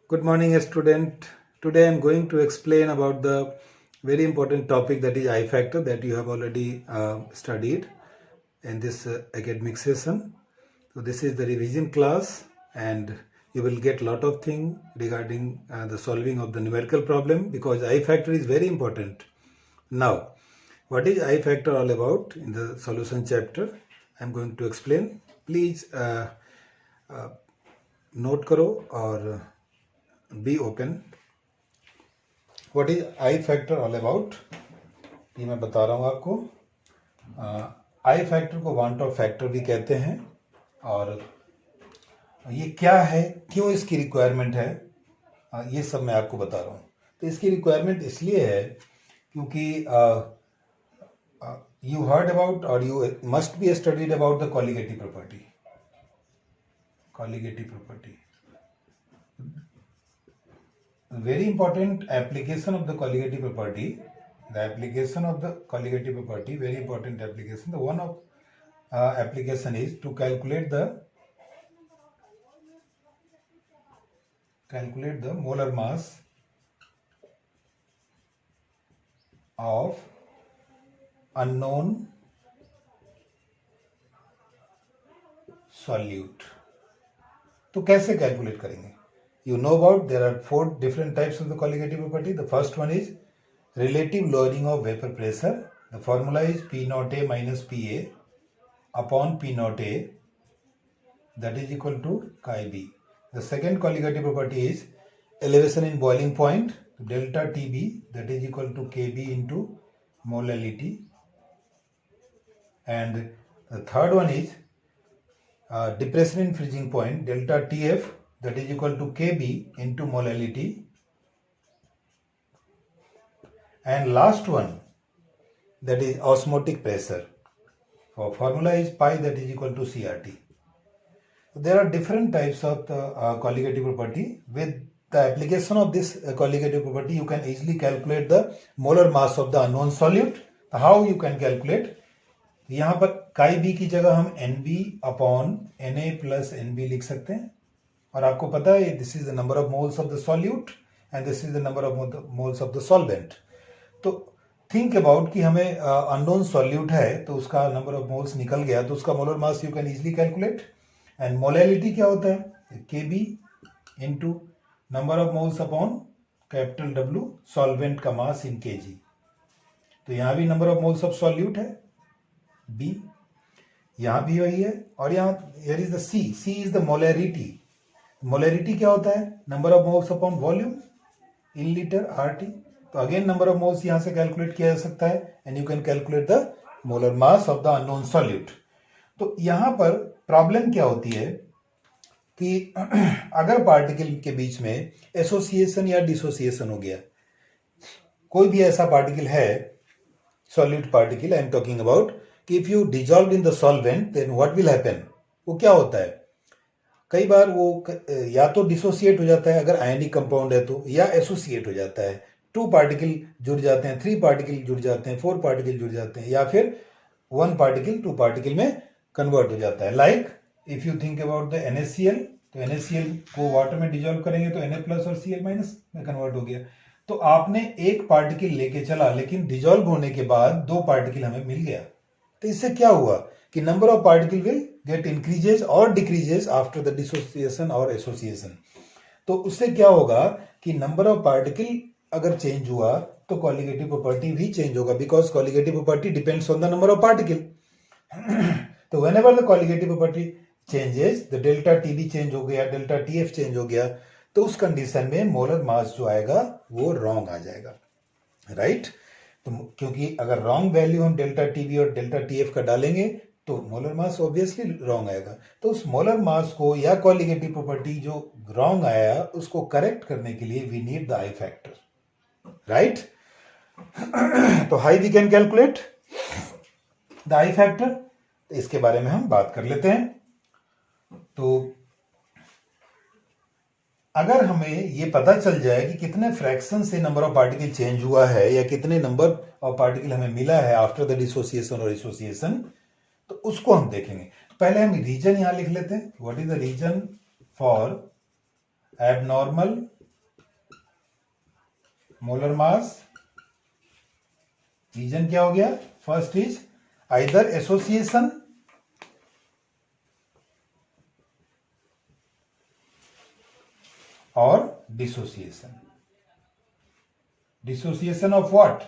Good morning, student. Today I'm going to explain about the very important topic, that is I factor, that you have already studied in this academic session. So this is the revision class, and you will get lot of things regarding the solving of the numerical problem, because I factor is very important. Now, what is I factor all about in the solution chapter? I'm going to explain. Please note करो और be open. What is I factor all about? ये मैं बता रहा हूँ आपको. I factor को want of factor भी कहते हैं, और ये क्या है, क्यों इसकी रिक्वायरमेंट है, ये सब मैं आपको बता रहा हूँ. तो इसकी रिक्वायरमेंट इसलिए है क्योंकि you heard about or you must be studied about the colligative property. Colligative property. Very important application of the colligative property. The application of the colligative property, very important application. The one of application is to calculate the molar mass of unknown solute. तो कैसे calculate करेंगे? You know about there are 4 different types of the colligative property. The first one is relative lowering of vapor pressure. The formula is P naught A minus PA upon P naught A, that is equal to chi B. The second colligative property is elevation in boiling point, delta TB, that is equal to KB into molality. And the third one is depression in freezing point, delta TF, that is equal to KB into molality. And last one, that is osmotic pressure. So formula is pi, that is equal to CRT. So there are different types of the colligative property. With the application of this colligative property, you can easily calculate the molar mass of the unknown solute. How you can calculate? यहाँ पर chi b की जगह हम NB upon Na plus NB लिख सकते हैं. और आपको पता है this is the number of moles of the solute and this is the number of moles of the solvent. तो think about कि हमें unknown solute है, तो उसका number of moles निकल गया, तो उसका molar mass you can easily calculate. And molality क्या होता है? Kb into number of moles upon capital W solvent का mass in kg. तो यहाँ भी number of moles of solute है B, यहाँ भी वही है, और यहाँ here is the C is the molarity. Molarity क्या होता है? Number of moles upon volume in litre RT. तो अगेन नंबर ऑफ मोल्स यहां से कैलकुलेट किया जा सकता है, and you can calculate the molar mass of the unknown solute. तो यहां पर प्रॉब्लम क्या होती है कि अगर पार्टिकल के बीच में एसोसिएशन या डिसोसिएशन हो गया, कोई भी ऐसा पार्टिकल है, solute particle I am talking about, कि if you dissolve in the solvent then what will happen. वो क्या होता है? कई बार वो या तो डिसोसिएट हो जाता है अगर आयनिक कंपाउंड है तो, या एसोसिएट हो जाता है. 2 पार्टिकल जुड़ जाते हैं, 3 पार्टिकल जुड़ जाते हैं, 4 पार्टिकल जुड़ जाते हैं, या फिर 1 पार्टिकल 2 पार्टिकल में कन्वर्ट हो जाता है. Like if you think about the NaCl, तो NaCl को वाटर में डिजोल्व करेंगे तो Na प्लस और Cl माइनस में कन्वर्ट हो गया. तो आपने एक पार्टिकल लेके चला, लेकिन डिजोल्व होने के बाद 2 पार्टिकल हमें मिल गया. तो इससे क्या हुआ कि number of particle will get increases और डिक्रीजेस आफ्टर द डिसोसिएशन और एसोसिएशन. तो उससे क्या होगा कि नंबर ऑफ पार्टिकल अगर चेंज हुआ तो कॉलिगेटिव प्रॉपर्टी भी चेंज होगा, because colligative property depends on the number of particle. तो whenever the colligative property changes, the delta TB change हो गया, डेल्टा TF चेंज हो गया, तो उस कंडीशन में मोलर मास जो आएगा वो रॉन्ग आ जाएगा, राइट? तो क्योंकि अगर रॉन्ग वैल्यू हम डेल्टा TB और डेल्टा TF का डालेंगे तो मोलर मास ऑब्वियसली रॉन्ग आएगा. तो उस मोलर मास को या कॉलिगेटिव प्रॉपर्टी जो रॉन्ग आया उसको करेक्ट करने के लिए we need the I factor, right? तो how we can calculate the I factor. इसके बारे में हम बात कर लेते हैं. तो अगर हमें ये पता चल जाए कि कितने फ्रैक्शन से नंबर ऑफ पार्टिकल चेंज हुआ है या कितने नंबर ऑफ पार्टिकल हमें मिला है आफ्टर द डिसोसिएशन और एसोसिएशन, तो उसको हम देखेंगे. पहले हम रीजन यहां लिख लेते हैं. What is the reason for abnormal molar mass, reason क्या हो गया? First is either association or dissociation. Dissociation of what?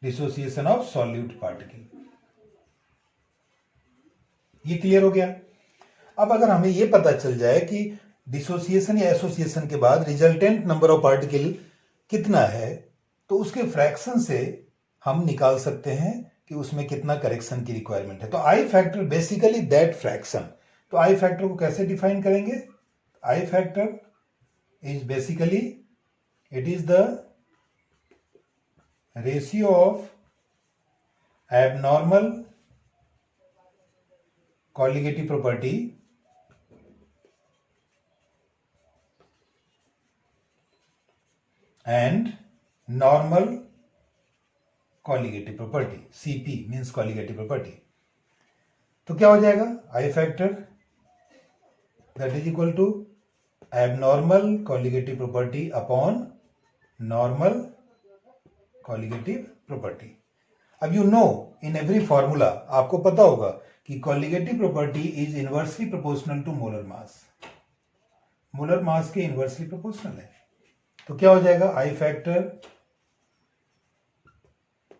Dissociation of solute particle. ये क्लियर हो गया। अब अगर हमें ये पता चल जाए कि डिसोसिएशन या एसोसिएशन के बाद रिजल्टेंट नंबर ऑफ पार्टिकल कितना है, तो उसके फ्रैक्शन से हम निकाल सकते हैं कि उसमें कितना करेक्शन की रिक्वायरमेंट है। तो I factor basically that fraction. तो आई फैक्टर को कैसे डिफाइन करेंगे? आई factor is basically it is the ratio of abnormal colligative property and normal colligative property. CP means colligative property. तो क्या हो जाएगा? I factor that is equal to abnormal colligative property upon normal colligative property. अब you know in every formula आपको पता होगा कि colligative property is inversely proportional to molar mass. Molar mass के इनवर्सली प्रोपोर्शनल है। तो क्या हो जाएगा? I factor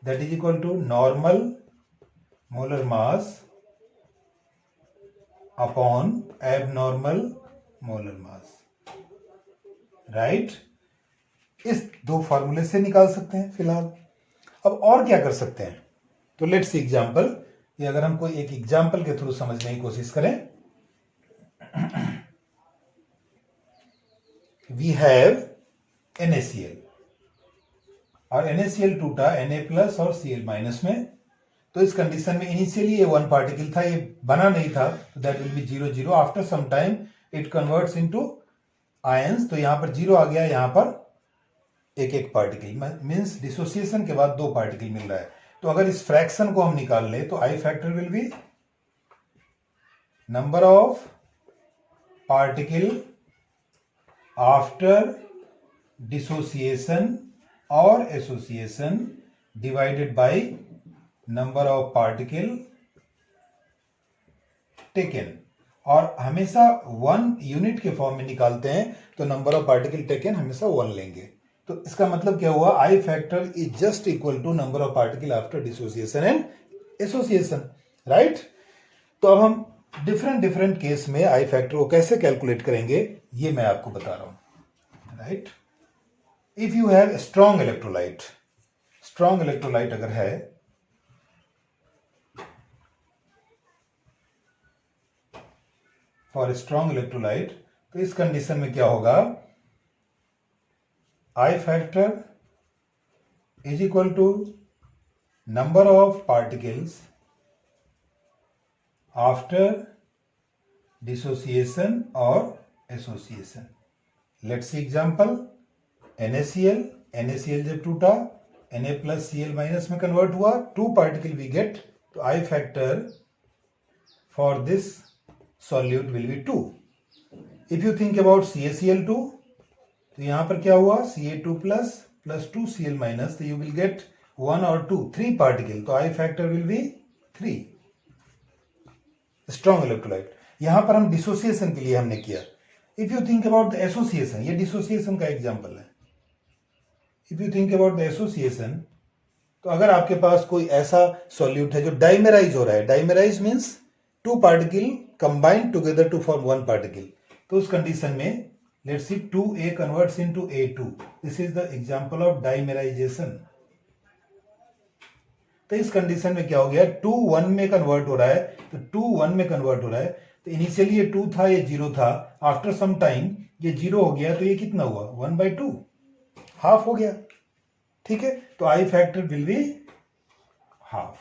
that is equal to normal molar mass upon abnormal molar mass. Right? इस दो फॉर्मूले से निकाल सकते हैं फिलहाल। अब और क्या कर सकते हैं? तो लेट्स सी एग्जांपल। ये अगर हम कोई एक एग्जांपल के थ्रू समझने की कोशिश करें। वी हैव NaCl और NaCl टूटा Na प्लस और Cl माइनस में। तो इस कंडीशन में इनिशियली ये वन पार्टिकल था, ये बना नहीं था, तो that will be 0 0। After some time it converts into ions. तो यहां पर 0 आ गया, यहां पर एक एक पार्टिकल, मींस डिसोसिएशन के बाद दो पार्टिकल मिल रहा है। तो अगर इस फ्रैक्शन को हम निकाल लें तो I factor will be number of particle after dissociation और association divided by number of particle taken. और हमेशा वन यूनिट के फॉर्म में निकालते हैं तो नंबर ऑफ पार्टिकल टेकन हमेशा 1 लेंगे। तो इसका मतलब क्या हुआ? I factor is just equal to number of particle after dissociation and association. Right? तो अब हम डिफरेंट केस में आई फैक्टर को कैसे कैलकुलेट करेंगे ये मैं आपको बता रहा हूं। Right? If you have strong electrolyte, strong electrolyte अगर है, फॉर स्ट्रॉन्ग इलेक्ट्रोलाइट, तो इस कंडीशन में क्या होगा? I factor is equal to number of particles after dissociation or association. Let's see example. NaCl, NaCl जब टूटा Na plus Cl minus में कन्वर्ट हुआ, 2 particle we get. तो I factor for this solute will be 2. If you think about CaCl2, तो यहां पर क्या हुआ? Ca2 plus plus 2 Cl minus, तो यू विल गेट 1 और 2, 3 पार्टिकल। तो I factor will B 3। Strong electrolyte. यहां पर हम डिसोसिएशन के लिए हमने किया। If you think about the association, ये डिसोसिएशन का एग्जांपल है। If you think about the association, तो अगर आपके पास कोई ऐसा सॉल्यूट है जो डाइमेराइज हो रहा है, dimerise means 2 particle combined together to form 1 particle, तो उस कंडीशन में let's see 2A converts into A2. This is the example of dimerization. तो इस कंडीशन में क्या हो गया? 2 1 में कन्वर्ट हो रहा है, तो 2 1 में कन्वर्ट हो रहा है। तो इनिशियली ये 2 था, ये 0 था, आफ्टर सम टाइम ये 0 हो गया, तो ये कितना हुआ? 1/2, हाफ हो गया। ठीक है? तो I factor will be half.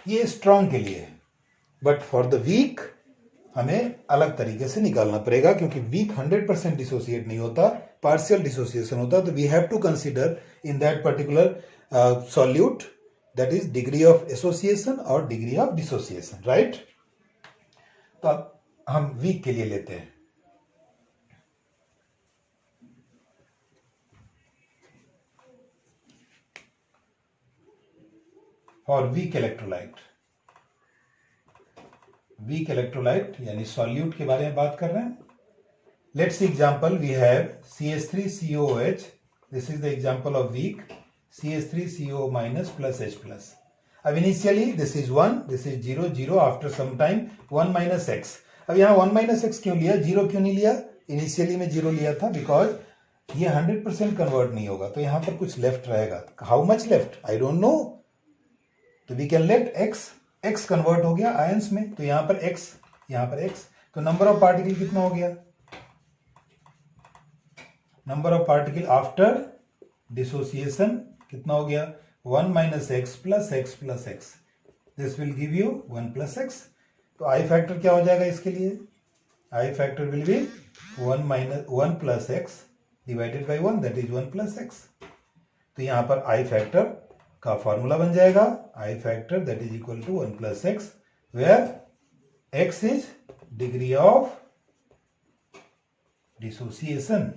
ये स्ट्रॉन्ग के लिए है, बट फॉर द वीक हमें अलग तरीके से निकालना पड़ेगा, क्योंकि वीक 100% डिसोसिएट नहीं होता, पार्शियल डिसोसिएशन होता। तो we have to consider in that particular solute that is degree of association or degree of dissociation. Right? तो अब हम वीक के लिए लेते हैं। फॉर वीक इलेक्ट्रोलाइट यानी सॉल्यूट के बारे में बात कर रहे हैं. Let's see example. We have CH3COOH. This is the example of weak CH3CO- plus H plus. अब initially this is 1, this is 0, 0. After some time 1 minus x. अब यहाँ 1 minus x क्यों लिया, 0 क्यों नहीं लिया? इनिशियली में 0 लिया था बिकॉज ये 100% कन्वर्ट नहीं होगा, तो यहाँ पर कुछ लेफ्ट रहेगा. How much left I don't know. तो we can let x convert हो गया आयंस में, तो यहाँ पर x, यहाँ पर x. तो नंबर ऑफ पार्टिकल कितना हो गया? Number of particle after dissociation कितना हो गया? 1 minus x plus x plus x. This will give you 1 plus x. तो आई फैक्टर क्या हो जाएगा इसके लिए? आई factor will B 1 plus x divided by 1, that is 1 plus x. तो यहां पर आई फैक्टर का फॉर्मूला बन जाएगा i factor that is equal to 1 plus x, where x is degree of dissociation,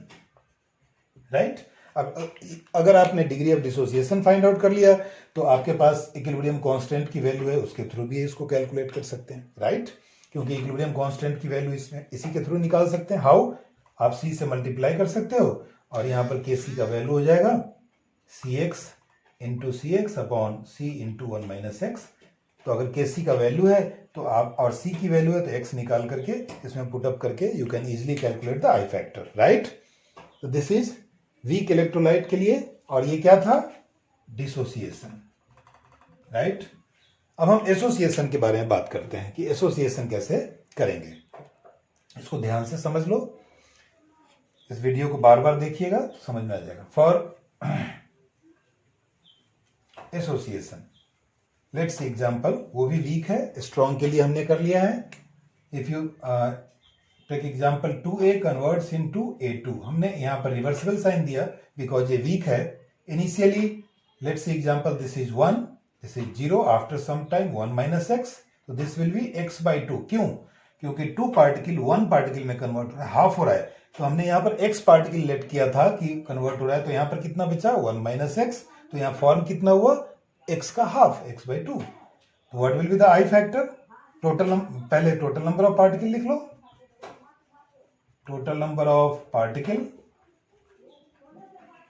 right. अब अगर आपने degree of dissociation find out कर लिया तो आपके पास इक्विलिब्रियम कांस्टेंट की वैल्यू है, उसके थ्रू भी इसको कैलकुलेट कर सकते हैं, राइट. क्योंकि इक्विलिब्रियम कांस्टेंट की वैल्यू इसमें इसी के थ्रू निकाल सकते हैं. हाउ? आप c से मल्टीप्लाई कर सकते हो और यहाँ पर kc का वैल्यू हो जाएगा cx इंटू सी एक्स अपॉन सी इंटू 1 minus x. तो अगर kc का वैल्यू है तो आप, और c की वैल्यू है तो x निकाल करके इसमें पुट अप करके you can easily calculate the I factor, right. तो दिस इज वीक इलेक्ट्रोलाइट के लिए, और ये क्या था? Dissociation, right. अब हम एसोसिएशन के बारे में बात करते हैं कि एसोसिएशन कैसे करेंगे. इसको ध्यान से समझ लो, इस वीडियो को बार बार देखिएगा तो समझ में आ जाएगा. For association let's see example, वो भी वीक है, स्ट्रॉन्ग के लिए हमने कर लिया है. If you take example 2a converts into a2. हमने यहाँ पर रिवर्सिबल साइन दिया बिकॉज ये वीक है. Initially let's see example, this is 1, this is 0. After some time 1 minus x. तो this will be x by 2. क्यों? क्योंकि 2 पार्टिकल 1 पार्टिकल में कन्वर्ट हो रहा है, हाफ हो रहा है. तो हमने यहाँ पर x पार्टिकल लेट किया था कि कन्वर्ट हो रहा है, तो यहाँ पर कितना बचा? 1 minus x. तो यहाँ फॉर्म कितना हुआ? x का हाफ, x by 2. तो what will be the I factor? Total, पहले टोटल नंबर ऑफ पार्टिकल लिख लो. Total number of particle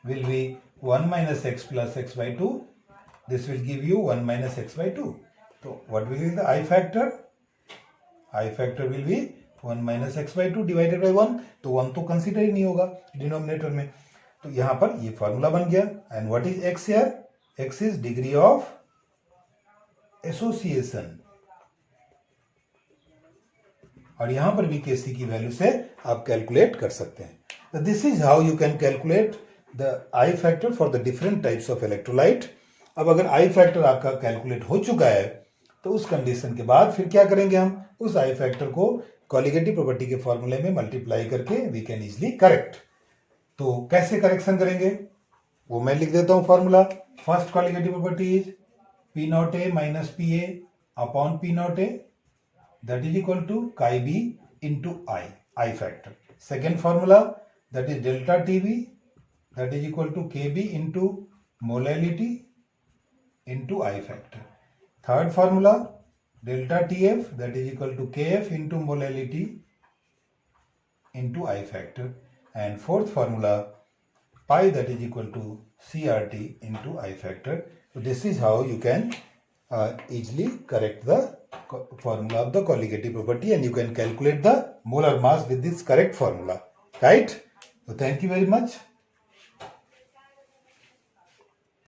will be 1 minus x plus x by 2. This will give you 1 minus x by 2. So what will be the I factor? I factor will be 1 minus x by 2 divided by 1. तो 1 तो consider ही नहीं होगा denominator में. तो यहाँ पर ये formula बन गया. And what is x here? x is degree of association. और यहां पर भी kc की वैल्यू से आप कैलकुलेट कर सकते हैं. This is how you can calculate the I factor for the different types of electrolyte. अब अगर आई फैक्टर आपका कैलकुलेट हो चुका है तो उस कंडीशन के बाद फिर क्या करेंगे? हम उस आई फैक्टर को कॉलिगेटिव प्रॉपर्टी के फॉर्मूले में मल्टीप्लाई करके वी कैन इजिली करेक्ट. तो कैसे करेक्शन करेंगे वो मैं लिख देता हूं formula. First colligative property is P not a minus P A upon P not a, that is equal to chi b into I factor. Second formula, that is delta TB, that is equal to kb into molality into I factor. Third formula, delta TF, that is equal to kf into molality into I factor. And fourth formula, pi, that is equal to CRT into I factor. So this is how you can easily correct the formula of the colligative property, and you can calculate the molar mass with this correct formula, right? So thank you very much.